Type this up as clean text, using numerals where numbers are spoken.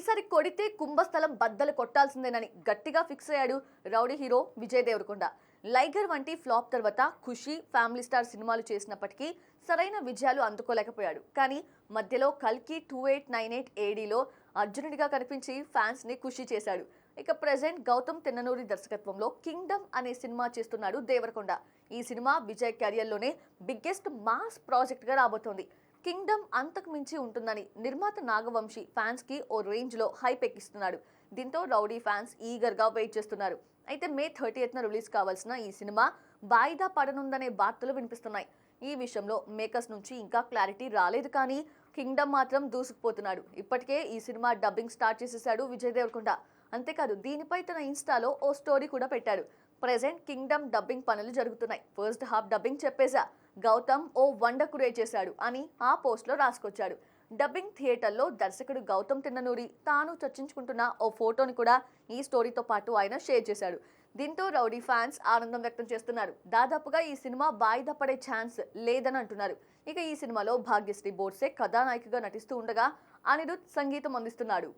ఈసారి కొడితే కుంభస్థలం బద్దలు కొట్టాల్సిందేనని గట్టిగా ఫిక్స్ అయ్యాడు రౌడీ హీరో విజయ్ దేవరకొండ. లైగర్ వంటి ఫ్లాప్ తర్వాత ఖుషి, ఫ్యామిలీ స్టార్ సినిమాలు చేసినప్పటికీ సరైన విజయాలు అందుకోలేకపోయాడు. కానీ మధ్యలో కల్కి 2898 ఏడీలో అర్జునుడిగా కనిపించి ఫ్యాన్స్ ని ఖుషి చేశాడు. ఇక ప్రెజెంట్ గౌతమ్ తిన్ననూరి దర్శకత్వంలో కింగ్డమ్ అనే సినిమా చేస్తున్నాడు దేవరకొండ. ఈ సినిమా విజయ్ కెరియర్లోనే బిగ్గెస్ట్ మాస్ ప్రాజెక్ట్ గా రాబోతోంది. కింగ్డమ్ అంతకు మించి ఉంటుందని నిర్మాత నాగవంశీ ఫ్యాన్స్ కి ఓ రేంజ్ లో హైప్ ఎక్కిస్తున్నాడు. దీంతో రౌడీ ఫ్యాన్స్ ఈగర్ గా వెయిట్ చేస్తున్నారు. అయితే మే 30న రిలీజ్ కావాల్సిన ఈ సినిమా వాయిదా పడనుందనే వార్తలు వినిపిస్తున్నాయి. ఈ విషయంలో మేకర్స్ నుంచి ఇంకా క్లారిటీ రాలేదు. కానీ కింగ్డమ్ మాత్రం దూసుకుపోతున్నాడు. ఇప్పటికే ఈ సినిమా డబ్బింగ్ స్టార్ట్ చేసేసాడు విజయ్ దేవరకొండ. అంతేకాదు దీనిపై తన ఇన్స్టాలో ఓ స్టోరీ కూడా పెట్టాడు. ప్రెజెంట్ కింగ్డమ్ డబ్బింగ్ పనులు జరుగుతున్నాయి. ఫస్ట్ హాఫ్ డబ్బింగ్ చెప్పేశా, గౌతమ్ ఓ వండర్ క్రియేట్ చేశాడు అని ఆ పోస్ట్ లో రాసుకొచ్చాడు. డబ్బింగ్ థియేటర్లో దర్శకుడు గౌతమ్ తిన్ననూరి తాను చర్చించుకుంటున్న ఓ ఫోటోని కూడా ఈ స్టోరీతో పాటు ఆయన షేర్ చేశాడు. దీంతో రౌడీ ఫ్యాన్స్ ఆనందం వ్యక్తం చేస్తున్నారు. దాదాపుగా ఈ సినిమా వాయిదా పడే ఛాన్స్ లేదని అంటున్నారు. ఇక ఈ సినిమాలో భాగ్యశ్రీ బోర్సే కథానాయికగా నటిస్తూ ఉండగా అనిరుద్ సంగీతం అందిస్తున్నాడు.